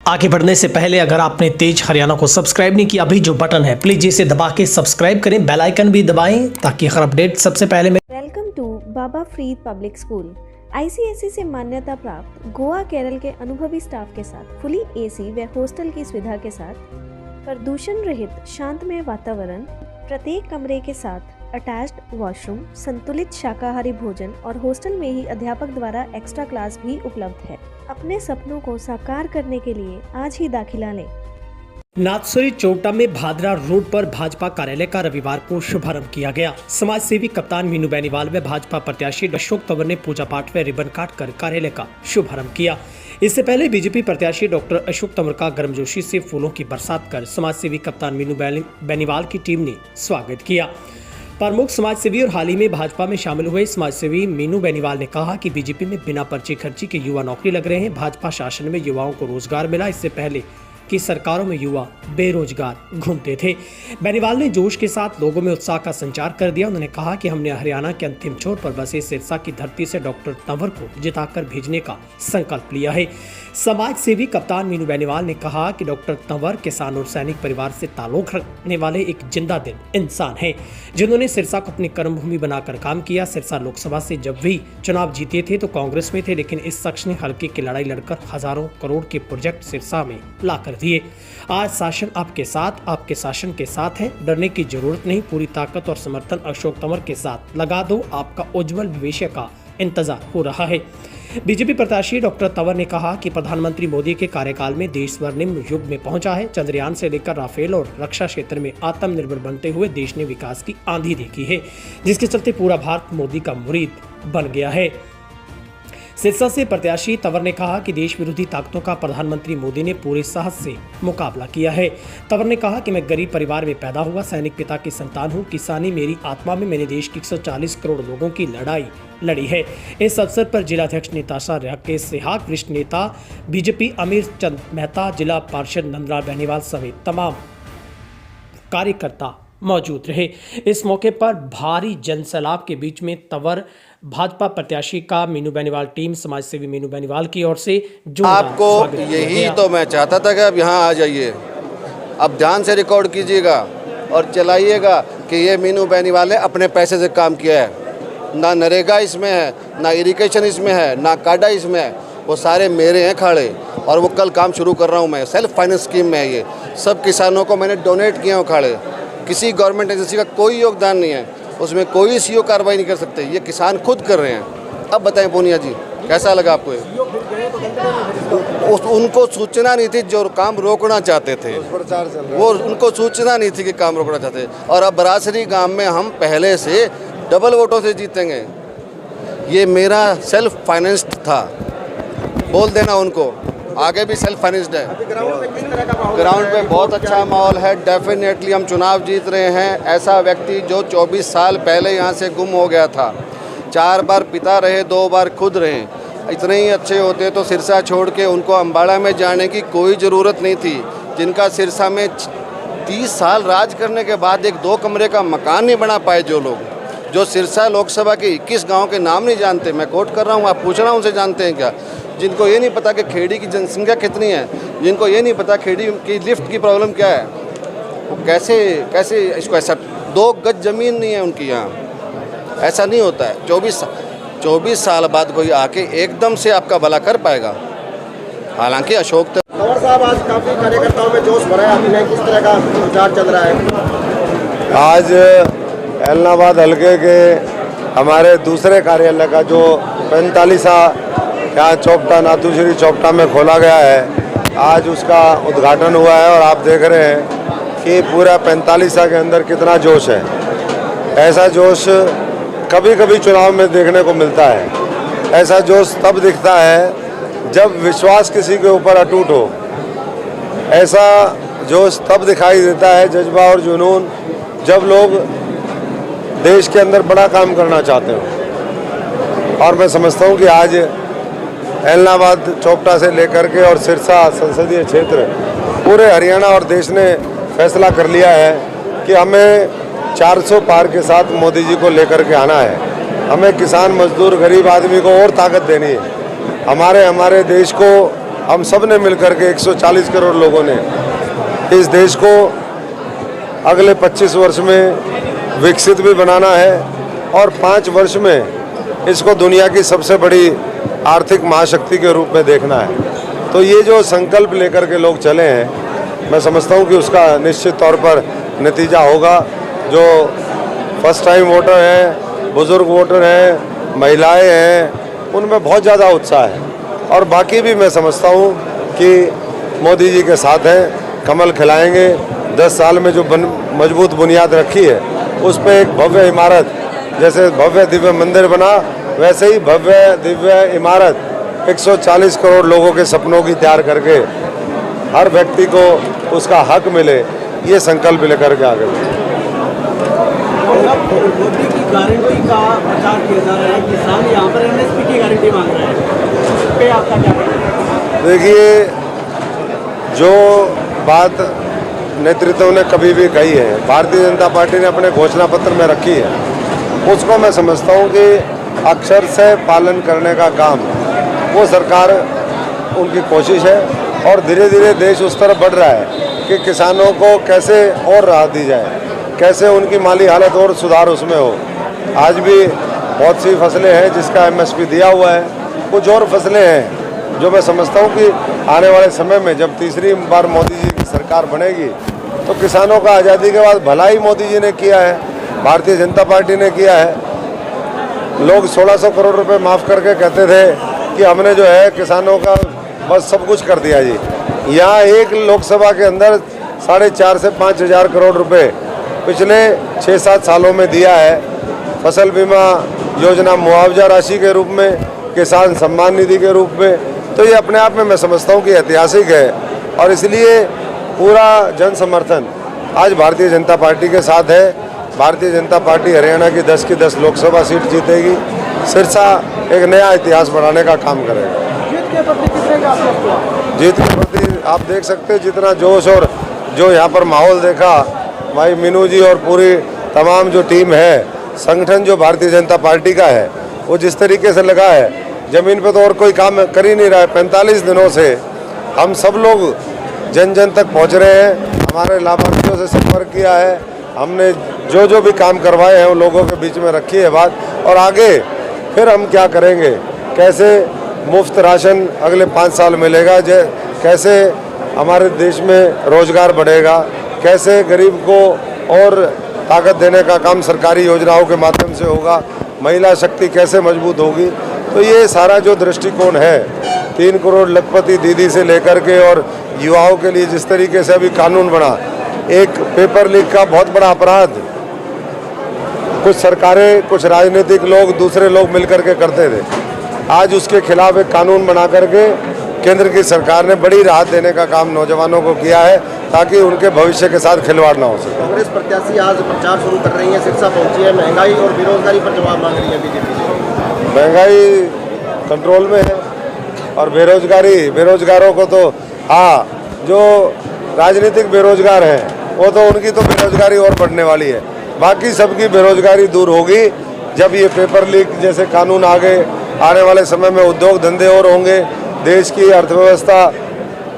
आगे बढ़ने से पहले अगर आपने तेज हरियाणा को सब्सक्राइब नहीं किया, अभी जो बटन है प्लीज इसे दबा के सब्सक्राइब करें, बेल आइकन भी दबाएं ताकि हर अपडेट सबसे पहले welcome to Baba Farid public school. ICSE से मान्यता प्राप्त गोवा केरल के अनुभवी स्टाफ के साथ फुली एसी व हॉस्टल की सुविधा के साथ प्रदूषण रहित शांतमय वातावरण, प्रत्येक कमरे के साथ अटैच्ड वॉशरूम, संतुलित शाकाहारी भोजन और हॉस्टल में ही अध्यापक द्वारा एक्स्ट्रा क्लास भी उपलब्ध है। अपने सपनों को साकार करने के लिए आज ही दाखिला लें। नाथसरी चौटा में भादरा रोड पर भाजपा कार्यालय का रविवार को शुभारंभ किया गया। समाज सेवी कप्तान मीनू बेनीवाल व भाजपा प्रत्याशी अशोक तंवर ने पूजा पाठ व रिबन काट कर कार्यालय का शुभारंभ किया। इससे पहले बीजेपी प्रत्याशी डॉक्टर अशोक तंवर का गर्मजोशी से फूलों की बरसात कर समाज सेवी कप्तान मीनू बेनीवाल की टीम ने स्वागत किया। प्रमुख समाज सेवी और हाल ही में भाजपा में शामिल हुए समाज सेवी मीनू बेनीवाल ने कहा कि बीजेपी में बिना पर्ची खर्ची के युवा नौकरी लग रहे हैं। भाजपा शासन में युवाओं को रोजगार मिला, इससे पहले की सरकारों में युवा बेरोजगार घूमते थे। बेनीवाल ने जोश के साथ लोगों में उत्साह का संचार कर दिया। उन्होंने कहा कि हमने हरियाणा के अंतिम छोर पर बसे सिरसा की धरती से डॉक्टर तंवर को जिताकर भेजने का संकल्प लिया है। समाज सेवी कप्तान मीनू बेनीवाल ने कहा कि डॉक्टर तंवर किसान और सैनिक परिवार से ताल्लुक रखने वाले एक जिंदा दिल इंसान है, जिन्होंने सिरसा को अपनी कर्मभूमि बनाकर काम किया। सिरसा लोकसभा से जब भी चुनाव जीते थे तो कांग्रेस में थे, लेकिन इस शख्स ने हल्के की लड़ाई लड़कर हजारों करोड़ के प्रोजेक्ट सिरसा में लाकर दिए। आज शासन आपके साथ, आपके शासन के साथ है, डरने की जरूरत नहीं। पूरी ताकत और समर्थन अशोक तंवर के साथ लगा दो, आपका उज्जवल भविष्य का इंतजार हो रहा है। बीजेपी प्रत्याशी डॉक्टर तंवर ने कहा कि प्रधानमंत्री मोदी के कार्यकाल में देश स्वर्णिम युग में पहुंचा है। चंद्रयान से लेकर राफेल और रक्षा क्षेत्र में आत्मनिर्भर बनते हुए देश ने विकास की आंधी देखी है, जिसके चलते पूरा भारत मोदी का मुरीद बन गया है। सिरसा से प्रत्याशी तंवर ने कहा कि देश विरोधी ताकतों का प्रधानमंत्री मोदी ने पूरे साहस से मुकाबला किया है। तंवर ने कहा कि मैं गरीब परिवार में पैदा हुआ सैनिक पिता की संतान हूं। किसानी मेरी आत्मा में, मैंने देश की 140 करोड़ लोगों की लड़ाई लड़ी है। इस अवसर पर जिलाध्यक्ष निताशा राकेश सिहाग, वरिष्ठ नेता बीजेपी अमीर चंद मेहता, जिला पार्षद नंदलाल बेनीवाल समेत तमाम कार्यकर्ता मौजूद रहे। इस मौके पर भारी जनसैलाब के बीच में तंवर भाजपा प्रत्याशी का मीनू बेनीवाल टीम समाज सेवी मीनू बेनीवाल की ओर से जो आपको यही तो मैं चाहता था कि आप यहाँ आ जाइए। अब ध्यान से रिकॉर्ड कीजिएगा और चलाइएगा कि ये मीनू बेनीवाल ने अपने पैसे से काम किया है। ना नरेगा इसमें है, ना इरिगेशन इसमें है, ना काडा इसमें है, वो सारे मेरे हैं खाड़े। और वो कल काम शुरू कर रहा हूँ मैं, सेल्फ फाइनेंस स्कीम में है। ये सब किसानों को मैंने डोनेट किए हैं खाड़े। किसी गवर्नमेंट एजेंसी का कोई योगदान नहीं है, उसमें कोई सीओ कार्रवाई नहीं कर सकते, ये किसान खुद कर रहे हैं। अब बताएं पूनिया जी, कैसा लगा आपको? उनको सूचना नहीं थी, जो काम रोकना चाहते थे वो उनको सूचना नहीं थी कि काम रोकना चाहते। और अब बरासरी गांव में हम पहले से डबल वोटों से जीतेंगे। ये मेरा सेल्फ फाइनेंस्ड था, बोल देना उनको। आगे भी सेल्फ फाइनेंस्ड है। ग्राउंड पे बहुत अच्छा माहौल है। डेफिनेटली हम चुनाव जीत रहे हैं। ऐसा व्यक्ति जो 24 साल पहले यहाँ से गुम हो गया था, 4 बार पिता रहे, 2 बार खुद रहे, इतने ही अच्छे होते तो सिरसा छोड़ के उनको अम्बाड़ा में जाने की कोई ज़रूरत नहीं थी। जिनका सिरसा में 30 साल राज करने के बाद एक 2 कमरे का मकान नहीं बना पाए, जो लोग, जो सिरसा लोकसभा के 21 गाँव के नाम नहीं जानते, मैं कोट कर रहा हूँ, आप पूछ रहा हूँ उनसे जानते हैं क्या? जिनको ये नहीं पता कि खेड़ी की जनसंख्या कितनी है, जिनको ये नहीं पता खेड़ी की लिफ्ट की प्रॉब्लम क्या है, वो कैसे इसको ऐसा 2 गज ज़मीन नहीं है उनकी यहाँ। ऐसा नहीं होता है। 24 साल बाद कोई आके एकदम से आपका भला कर पाएगा। हालांकि अशोक तंवर साहब, आज काफ़ी कार्यकर्ताओं में जोश भरा है, किस तरह का प्रचार चल रहा है? आज एलनाबाद हल्के के हमारे दूसरे कार्यालय का जो 45 यहाँ चौपटा नाथुश्री चौपटा में खोला गया है, आज उसका उद्घाटन हुआ है। और आप देख रहे हैं कि पूरा 45 के अंदर कितना जोश है। ऐसा जोश कभी कभी चुनाव में देखने को मिलता है। ऐसा जोश तब दिखता है जब विश्वास किसी के ऊपर अटूट हो। ऐसा जोश तब दिखाई देता है, जज्बा और जुनून, जब लोग देश के अंदर बड़ा काम करना चाहते हो। और मैं समझता हूँ कि आज एलनाबाद चौपटा से लेकर के और सिरसा संसदीय क्षेत्र, पूरे हरियाणा और देश ने फैसला कर लिया है कि हमें 400 पार के साथ मोदी जी को लेकर के आना है। हमें किसान, मजदूर, गरीब आदमी को और ताकत देनी है। हमारे देश को हम सब ने मिलकर के 140 करोड़ लोगों ने इस देश को अगले 25 वर्ष में विकसित भी बनाना है और 5 वर्ष में इसको दुनिया की सबसे बड़ी आर्थिक महाशक्ति के रूप में देखना है। तो ये जो संकल्प लेकर के लोग चले हैं, मैं समझता हूँ कि उसका निश्चित तौर पर नतीजा होगा। जो फर्स्ट टाइम वोटर हैं, बुज़ुर्ग वोटर हैं, महिलाएं हैं, उनमें बहुत ज़्यादा उत्साह है और बाकी भी मैं समझता हूँ कि मोदी जी के साथ हैं, कमल खिलाएंगे। 10 साल में जो मजबूत बुनियाद रखी है उस पर एक भव्य इमारत, जैसे भव्य दिव्य मंदिर बना वैसे ही भव्य दिव्य इमारत 140 करोड़ लोगों के सपनों की तैयार करके हर व्यक्ति को उसका हक मिले, ये संकल्प लेकर के आगे बढ़े। मोदी की गारंटी का प्रचार किया जा रहा है, किसान यहाँ पर एमएसपी की गारंटी मांग रहे हैं, इस पे आपका क्या कहना है? देखिए, जो बात नेतृत्व ने कभी भी कही है, भारतीय जनता पार्टी ने अपने घोषणा पत्र में रखी है, उसको मैं समझता हूँ कि अक्षर से पालन करने का काम वो सरकार उनकी कोशिश है और धीरे धीरे देश उस तरफ बढ़ रहा है कि किसानों को कैसे और राहत दी जाए, कैसे उनकी माली हालत और सुधार उसमें हो। आज भी बहुत सी फसलें हैं जिसका एमएसपी दिया हुआ है, कुछ और फसलें हैं जो मैं समझता हूँ कि आने वाले समय में जब तीसरी बार मोदी जी की सरकार बनेगी तो किसानों का आज़ादी के बाद भला ही मोदी जी ने किया है, भारतीय जनता पार्टी ने किया है। लोग 1600 करोड़ रुपए माफ़ करके कहते थे कि हमने जो है किसानों का बस सब कुछ कर दिया जी। यहाँ एक लोकसभा के अंदर 4.5 से 5 हज़ार करोड़ रुपए पिछले 6-7 सालों में दिया है। फसल बीमा योजना मुआवजा राशि के रूप में, किसान सम्मान निधि के रूप में, तो ये अपने आप में मैं समझता हूँ कि ऐतिहासिक है और इसलिए पूरा जन समर्थन आज भारतीय जनता पार्टी के साथ है। भारतीय जनता पार्टी हरियाणा की 10 की 10 लोकसभा सीट जीतेगी, सिरसा एक नया इतिहास बनाने का काम करेगा। जीत के प्रति कितने का आपका? जीत के प्रति आप देख सकते हैं जितना जोश और जो यहाँ पर माहौल देखा, भाई मीनू जी और पूरी तमाम जो टीम है, संगठन जो भारतीय जनता पार्टी का है, वो जिस तरीके से लगा है, ज़मीन पे तो और कोई काम कर ही नहीं रहा है। 45 दिनों से हम सब लोग जन जन तक पहुँच रहे हैं, हमारे लाभार्थियों से संपर्क किया है, हमने जो भी काम करवाए हैं उन लोगों के बीच में रखी है बात। और आगे फिर हम क्या करेंगे, कैसे मुफ्त राशन अगले 5 साल मिलेगा, कैसे हमारे देश में रोजगार बढ़ेगा, कैसे गरीब को और ताकत देने का काम सरकारी योजनाओं के माध्यम से होगा, महिला शक्ति कैसे मजबूत होगी। तो ये सारा जो दृष्टिकोण है, 3 करोड़ लखपति दीदी से लेकर के और युवाओं के लिए जिस तरीके से अभी कानून बना, एक पेपर लीक का बहुत बड़ा अपराध कुछ सरकारें, कुछ राजनीतिक लोग, दूसरे लोग मिलकर के करते थे, आज उसके खिलाफ एक कानून बना करके केंद्र की सरकार ने बड़ी राहत देने का काम नौजवानों को किया है ताकि उनके भविष्य के साथ खिलवाड़ ना हो सके। कांग्रेस प्रत्याशी आज प्रचार शुरू कर रही है, सिरसा पहुंची है, महंगाई और बेरोजगारी पर जवाब मांग रही है बीजेपी। महंगाई कंट्रोल में है और बेरोजगारों को तो हाँ, जो राजनीतिक बेरोजगार हैं वो तो उनकी तो बेरोजगारी और बढ़ने वाली है, बाकी सबकी बेरोजगारी दूर होगी जब ये पेपर लीक जैसे कानून आने वाले समय में उद्योग धंधे और होंगे, देश की अर्थव्यवस्था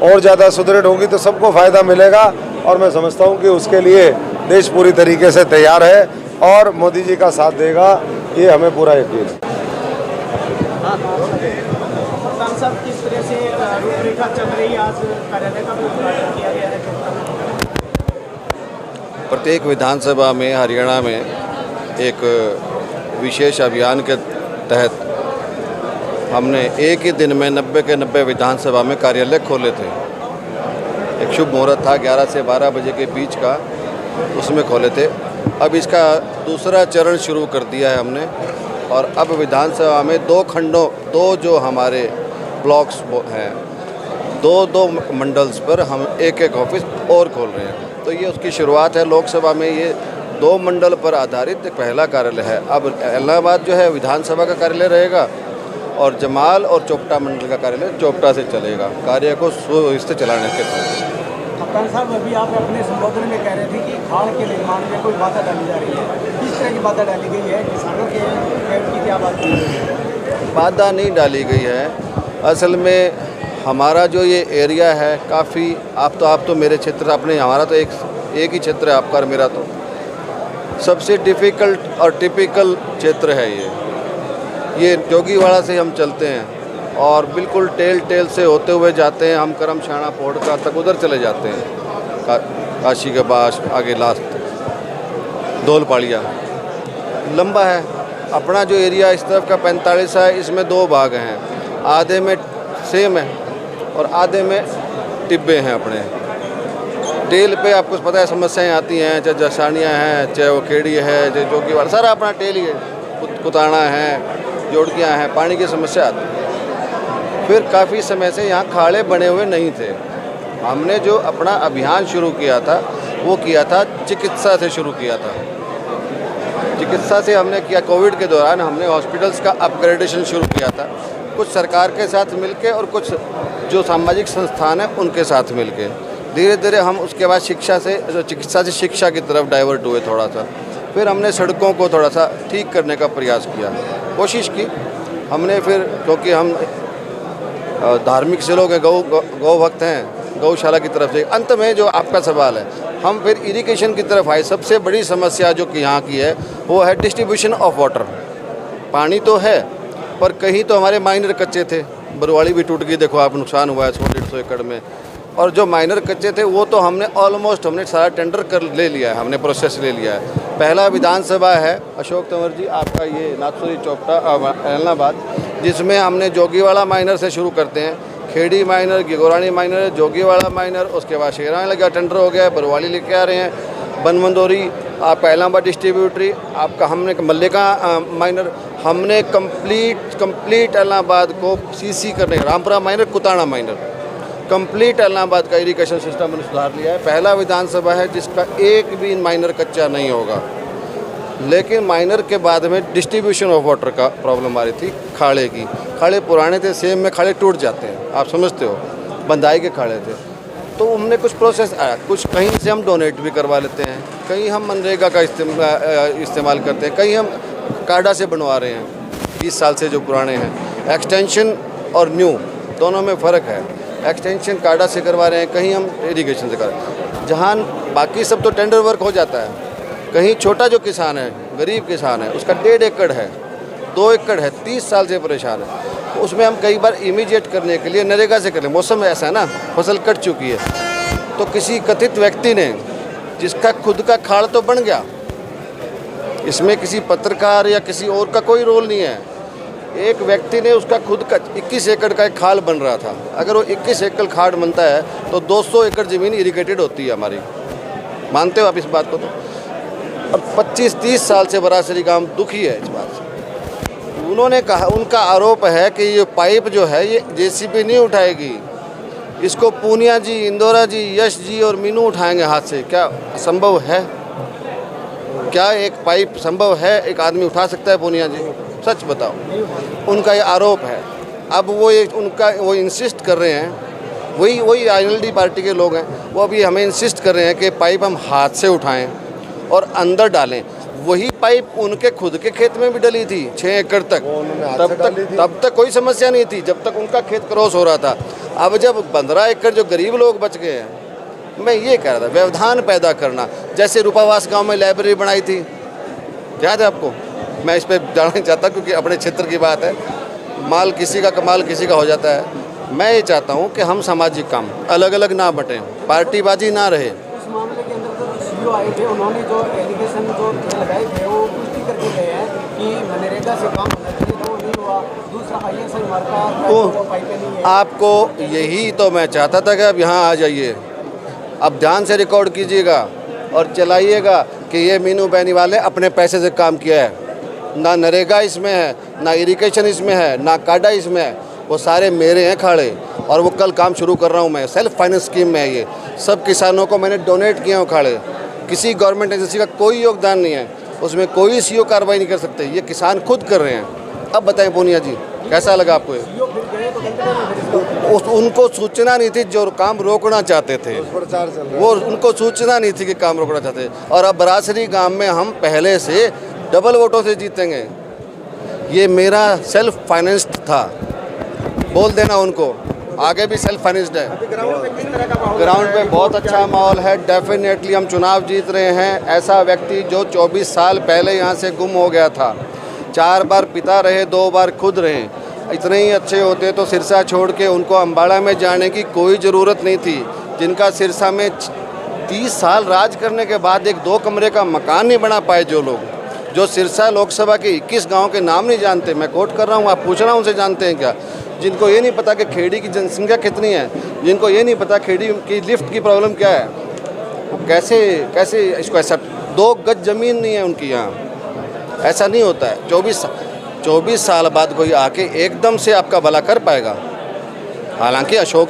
और ज़्यादा सुदृढ़ होगी तो सबको फ़ायदा मिलेगा। और मैं समझता हूँ कि उसके लिए देश पूरी तरीके से तैयार है और मोदी जी का साथ देगा, ये हमें पूरा यकीन है। साहब, किस तरह से रूपरेखा चल रही है, आज कार्यालय का भी उद्घाटन किया गया है। प्रत्येक विधानसभा में हरियाणा में एक विशेष अभियान के तहत हमने एक ही दिन में 90 के 90 विधानसभा में कार्यालय खोले थे। एक शुभ मुहूर्त था 11 से 12 बजे के बीच का, उसमें खोले थे। अब इसका दूसरा चरण शुरू कर दिया है हमने और अब विधानसभा में 2 खंडों, 2 जो हमारे ब्लॉक्स हैं, 2 मंडल्स पर हम एक ऑफिस और खोल रहे हैं। तो ये उसकी शुरुआत है। लोकसभा में ये 2 मंडल पर आधारित पहला कार्यालय है। अब इलाहाबाद जो है विधानसभा का कार्यालय रहेगा और जमाल और चोपटा मंडल का कार्यालय चोपटा से चलेगा, कार्य को सुव्यवस्थित चलाने के लिए। कप्तान साहब, अभी आप अपने संबोधन में कह रहे थे कि खाड़ के निर्माण में कोई बाधा डाली जा रही है, किस तरह की बाधा डाली गई है? किसानों के पेट की क्या बात की गई है? बाधा नहीं डाली गई है। असल में हमारा जो ये एरिया है काफ़ी, आप तो मेरे क्षेत्र, अपने हमारा तो एक ही क्षेत्र है आपका और मेरा, तो सबसे डिफ़िकल्ट और टिपिकल क्षेत्र है ये जोगीवाड़ा से हम चलते हैं और बिल्कुल टेल से होते हुए जाते हैं हम करमशाणा पोड़का तक, उधर चले जाते हैं काशी के पास आगे लास्ट धौलपाड़िया। लंबा है अपना जो एरिया, इस तरफ का 45 है, इसमें 2 भाग हैं, आधे में सेम है और आधे में टिब्बे हैं। अपने टेल पे आपको पता है समस्याएं आती हैं, चाहे जसानियाँ हैं, चाहे वो खेड़ी है, चाहे जोगीवाड़ा, सारा अपना टेल ही है, कुताना है, जोड़कियाँ हैं, पानी की समस्या आती है। फिर काफ़ी समय से यहाँ खाड़े बने हुए नहीं थे। हमने जो अपना अभियान शुरू किया था वो किया था चिकित्सा से शुरू किया था। चिकित्सा से हमने किया, कोविड के दौरान हमने हॉस्पिटल्स का अपग्रेडेशन शुरू किया था, कुछ सरकार के साथ मिलके और कुछ जो सामाजिक संस्थान हैं उनके साथ मिलके। धीरे धीरे हम उसके बाद चिकित्सा से शिक्षा की तरफ डाइवर्ट हुए थोड़ा सा। फिर हमने सड़कों को थोड़ा सा ठीक करने का प्रयास किया, कोशिश की हमने। फिर क्योंकि हम धार्मिक से लोग हैं, गौ भक्त हैं, गौशाला की तरफ से। अंत में जो आपका सवाल है, हम फिर इरिगेशन की तरफ आए। सबसे बड़ी समस्या जो कि यहाँ की है वो है डिस्ट्रीब्यूशन ऑफ वाटर। पानी तो है पर कहीं तो हमारे माइनर कच्चे थे, बरवाड़ी भी टूट गई, देखो आप, नुकसान हुआ है 100-150 एकड़ में। और जो माइनर कच्चे थे वो तो हमने हमने सारा टेंडर कर ले लिया है, हमने प्रोसेस ले लिया है। पहला विधानसभा है अशोक तंवर जी आपका, ये नाथसुरी चौपटा एलनाबाद, जिसमें हमने जोगीवाड़ा माइनर से शुरू करते हैं, खेड़ी माइनर, गिगोरानी माइनर, जोगीवाड़ा माइनर, उसके बाद शेरान लगा टेंडर हो गया, बरवाली लेके आ रहे हैं, बनमंदोरी आपका एलनाबाद डिस्ट्रीब्यूटरी, आपका हमने मल्लिका माइनर, हमने कंप्लीट एलनाबाद को सीसी करने, Rampura minor, Kutana minor, complete Ellenabad का इरिगेशन सिस्टम में सुधार लिया है। पहला विधानसभा है जिसका एक भी माइनर कच्चा नहीं होगा। लेकिन माइनर के बाद में डिस्ट्रीब्यूशन ऑफ वाटर का प्रॉब्लम आ रही थी, खाड़े की। खाड़े पुराने थे, सेम में खाड़े टूट जाते हैं, आप समझते हो, बंदाई के खाड़े थे। तो हमने कुछ प्रोसेस आया, कुछ कहीं से हम डोनेट भी करवा लेते हैं, कहीं हम मनरेगा का इस्तेमाल करते हैं, कहीं हम काडा से बनवा रहे हैं 20 साल से जो पुराने हैं। एक्सटेंशन और न्यू दोनों में फ़र्क है। एक्सटेंशन काडा से करवा रहे हैं, कहीं हम इरिगेशन से कर रहे हैं। जहाँ बाकी सब तो टेंडर वर्क हो जाता है, कहीं छोटा जो किसान है, गरीब किसान है, उसका 1.5 एकड़ है, 2 एकड़ है, 30 साल से परेशान है, तो उसमें हम कई बार इमीडिएट करने के लिए नरेगा से कर लें। मौसम ऐसा है ना, फसल कट चुकी है, तो किसी कथित व्यक्ति ने जिसका खुद का खाड़ तो बन गया, इसमें किसी पत्रकार या किसी और का कोई रोल नहीं है। एक व्यक्ति ने उसका खुद का 21 एकड़ का एक खाल बन रहा था। अगर वो 21 एकड़ खाड़ बनता है तो 200 एकड़ ज़मीन इरिगेटेड होती है हमारी, मानते हो आप इस बात को? तो अब 25-30 साल से बरासरी गांव दुखी है इस बात से। उन्होंने कहा, उनका आरोप है कि ये पाइप जो है ये जेसीबी नहीं उठाएगी, इसको पूनिया जी, इंदौरा जी, यश जी और मीनू उठाएंगे हाथ से। क्या संभव है? क्या एक पाइप संभव है? एक आदमी उठा सकता है पूनिया जी? सच बताओ, उनका ये आरोप है। अब वो इंसिस्ट कर रहे हैं, वही INLD पार्टी के लोग हैं, वो अभी हमें इंसिस्ट कर रहे हैं कि पाइप हम हाथ से उठाएं और अंदर डालें। वही पाइप उनके खुद के खेत में भी डली थी 6 एकड़ तक, तब तक कोई समस्या नहीं थी, जब तक उनका खेत क्रॉस हो रहा था। अब जब 15 एकड़ जो गरीब लोग बच गए हैं, मैं ये कह रहा था व्यवधान पैदा करना। जैसे रूपावास गांव में लाइब्रेरी बनाई थी, याद है आपको? मैं इस पर जाना नहीं चाहता क्योंकि अपने क्षेत्र की बात है, माल किसी का कमाल किसी का हो जाता है। मैं ये चाहता हूँ कि हम सामाजिक काम अलग अलग ना बटें, पार्टीबाजी ना रहे। इस मामले के अंदर जो CEO आए थे, उन्होंने जो एलिगेशन जो लगाए थे वो पुष्टि करके गए हैं कि मनरेगा से काम होना चाहिए, तो वो नहीं हुआ। दूसरा ISI मार्का वो पाइपें नहीं है। आपको यही तो मैं चाहता था कि आप यहाँ आ जाइए, अब ध्यान से रिकॉर्ड कीजिएगा और चलाइएगा कि ये मीनू बेनीवाल ने अपने पैसे से काम किया है। ना नरेगा इसमें है, ना इरिगेशन इसमें है, ना काडा इसमें है, वो सारे मेरे हैं खाड़े। और वो कल काम शुरू कर रहा हूँ मैं, सेल्फ फाइनेंस स्कीम में है। ये सब किसानों को मैंने डोनेट किए हैं खाड़े, किसी गवर्नमेंट एजेंसी का कोई योगदान नहीं है, उसमें कोई CO कार्रवाई नहीं कर सकते, ये किसान खुद कर रहे हैं। अब बताएं पूनिया जी, कैसा लगा आपको ये? उनको सूचना नहीं थी, जो काम रोकना चाहते थे वो, उनको सूचना नहीं थी कि काम रोकना चाहते। और अब बरासरी गांव में हम पहले से डबल वोटों से जीतेंगे। ये मेरा सेल्फ फाइनेंस्ड था, बोल देना उनको। आगे भी सेल्फ फाइनेंस्ड है। अभी ग्राउंड पे किस तरह का माहौल ग्राउंड है? पे बहुत अच्छा माहौल है। डेफिनेटली हम चुनाव जीत रहे हैं। ऐसा व्यक्ति जो 24 साल पहले यहाँ से गुम हो गया था, 4 बार पिता रहे, 2 बार खुद रहे, इतने ही अच्छे होते तो सिरसा छोड़ के उनको अम्बाड़ा में जाने की कोई ज़रूरत नहीं थी। जिनका सिरसा में 30 साल राज करने के बाद एक 2 कमरे का मकान नहीं बना पाए, जो लोग, जो सिरसा लोकसभा के 21 गांव के नाम नहीं जानते, मैं कोट कर रहा हूँ, आप पूछ रहा हूँ उनसे जानते हैं क्या? जिनको ये नहीं पता कि खेड़ी की जनसंख्या कितनी है, जिनको ये नहीं पता खेड़ी की लिफ्ट की प्रॉब्लम क्या है, वो कैसे इसको एक्सेप्ट। 2 गज ज़मीन नहीं है उनकी यहाँ। ऐसा नहीं होता है। 24 साल बाद कोई आके एकदम से आपका भला कर पाएगा? हालांकि अशोक